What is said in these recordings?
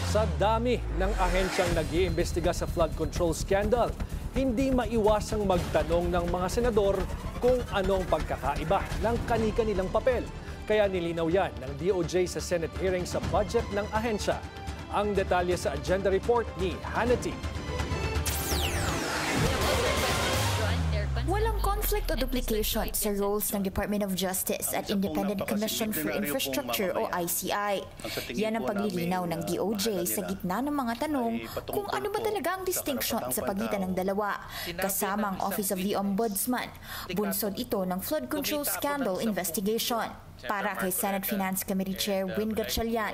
Sa dami ng ahensyang nag-iimbestiga sa flood control scandal, hindi maiwasang magtanong ng mga senador kung anong pagkakaiba ng kani-kanilang papel. Kaya nilinaw yan ng DOJ sa Senate hearing sa budget ng ahensya. Ang detalye sa agenda report ni Hannity. Walang conflict o duplication sa roles ng Department of Justice at Independent Commission for Infrastructure o ICI. Yan ang paglilinaw ng DOJ sa gitna ng mga tanong kung ano ba talaga ang distinction sa pagitan ng dalawa. Kasama ang Office of the Ombudsman, bunsod ito ng flood control scandal investigation. Para kay Senate Finance Committee Chair Win Gatchalian,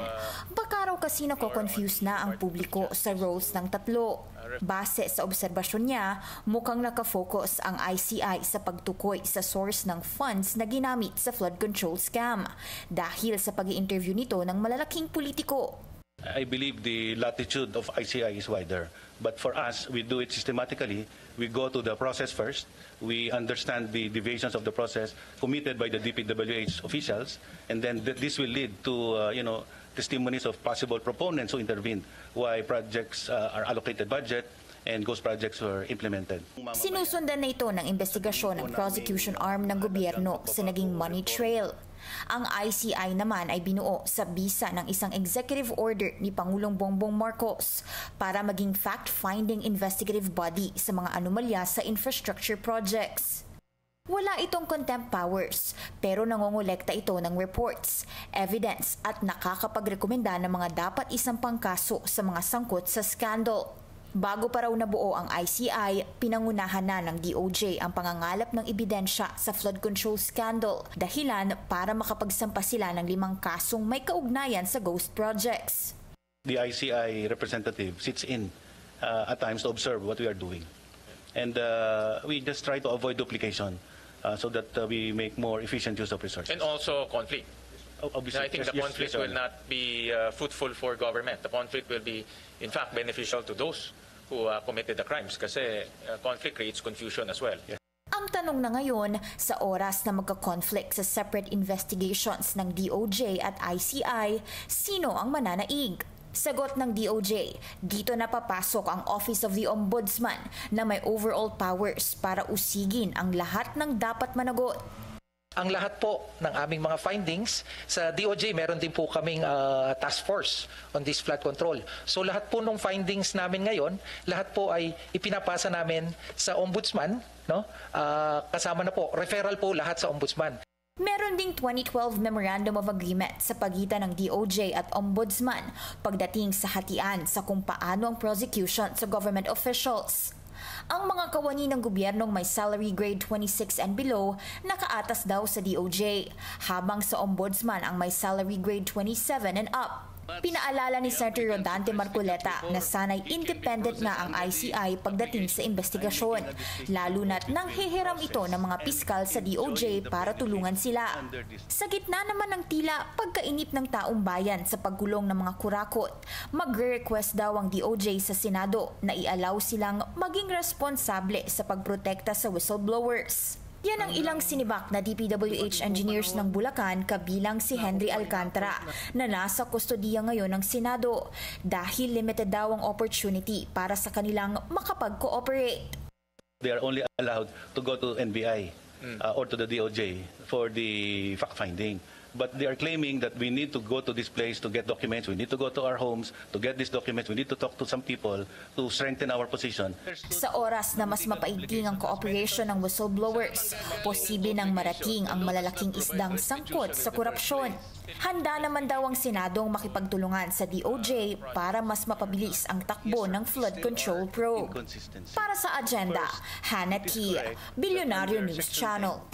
baka raw kasi nako-confuse na ang publiko sa roles ng tatlo. Base sa obserbasyon niya, mukhang nakafocus ang ICI sa pagtukoy sa source ng funds na ginamit sa flood control scam dahil sa pag-i-interview nito ng malalaking politiko. I believe the latitude of ICI is wider. But for us, we do it systematically. We go to the process first. We understand the deviations of the process committed by the DPWH officials. And then this will lead to, testimonies of possible proponents who intervened, why projects are allocated budget, and those projects were implemented. Sinusundan na ito ng investigasyon ng prosecution arm ng gobyerno sa naging money trail. Ang ICI naman ay binuo sa bisa ng isang executive order ni Pangulong Bongbong Marcos para maging fact-finding investigative body sa mga anomalya sa infrastructure projects. Wala itong contempt powers, pero nangongolekta ito ng reports, evidence at nakakapagrekomenda ng mga dapat isampang kaso sa mga sangkot sa scandal. Bago pa raw nabuo ang ICI, pinangunahan na ng DOJ ang pangangalap ng ebidensya sa flood control scandal, dahilan para makapagsampa sila ng 5 kasong may kaugnayan sa ghost projects. The ICI representative sits in at times to observe what we are doing. And we just try to avoid duplication so that we make more efficient use of resources. And also conflict. Obviously, I think the conflict will not be fruitful for government. The conflict will be, in fact, beneficial to those who committed the crimes kasi conflict creates confusion as well. Yes. Ang tanong na ngayon, sa oras na magka-conflict sa separate investigations ng DOJ at ICI, sino ang mananaig? Sagot ng DOJ, dito na papasok ang Office of the Ombudsman na may overall powers para usigin ang lahat ng dapat managot. Ang lahat po ng aming mga findings sa DOJ, meron din po kaming task force on this flood control. So lahat po ng findings namin ngayon, lahat po ay ipinapasa namin sa Ombudsman, no? Kasama na po, referral po lahat sa Ombudsman. Meron ding 2012 Memorandum of Agreement sa pagitan ng DOJ at Ombudsman pagdating sa hatian sa kung paano ang prosecution sa government officials. Ang mga kawani ng gobyernong may salary grade 26 and below nakaatas daw sa DOJ, habang sa Ombudsman ang may salary grade 27 and up. Pinaalala ni Senator Rodante Marcoleta na sanay independent na ang ICI pagdating sa investigasyon, lalo na't nang hihiram ito ng mga piskal sa DOJ para tulungan sila. Sa gitna naman ng tila pagkainip ng taong bayan sa pagkulong ng mga kurakot, magre-request daw ang DOJ sa Senado na i-allow silang maging responsable sa pagprotekta sa whistleblowers. Yan ang ilang sinibak na DPWH engineers ng Bulacan kabilang si Henry Alcantara na nasa kustodiya ngayon ng Senado dahil limited daw ang opportunity para sa kanilang makapag-cooperate. They are only allowed to go to NBI or to the DOJ for the fact-finding. But they are claiming that we need to go to this place to get documents, we need to go to our homes to get these documents, we need to talk to some people to strengthen our position. Sa oras na mas mapaigting ang cooperation ng whistleblowers, posible nang marating ang malalaking isdang sangkot sa korupsyon. Handa naman daw ang Senadong makipagtulungan sa DOJ para mas mapabilis ang takbo ng flood control probe. Para sa agenda, Hannity, Bilyonaryo News Channel.